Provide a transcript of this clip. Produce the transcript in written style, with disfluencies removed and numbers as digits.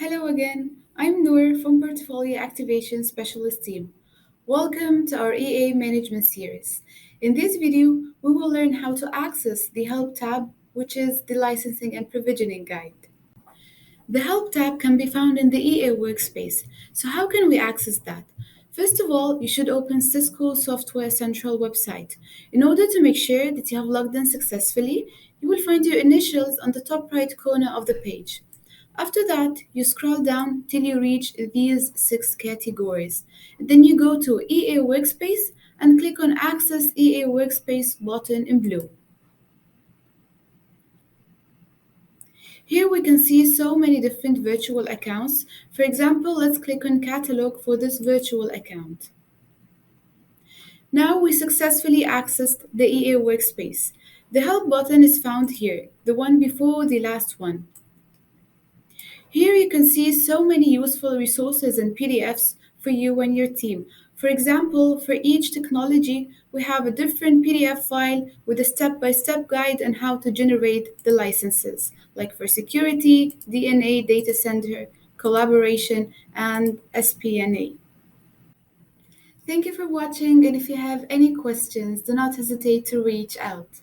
Hello again. I'm Noor from Portfolio Activation Specialist Team. Welcome to our EA Management series. In this video, we will learn how to access the Help tab, which is the Licensing and Provisioning Guide. The Help tab can be found in the EA workspace. So how can we access that? First of all, you should open Cisco Software Central website. In order to make sure that you have logged in successfully, you will find your initials on the top right corner of the page. After that, you scroll down till you reach these six categories. Then you go to EA Workspace and click on Access EA Workspace button in blue. Here we can see so many different virtual accounts. For example, let's click on Catalog for this virtual account. Now we successfully accessed the EA Workspace. The Help button is found here, the one before the last one. Here you can see so many useful resources and PDFs for you and your team. For example, for each technology, we have a different PDF file with a step-by-step guide on how to generate the licenses, like for security, DNA, data center, collaboration, and SPNA. Thank you for watching, and if you have any questions, do not hesitate to reach out.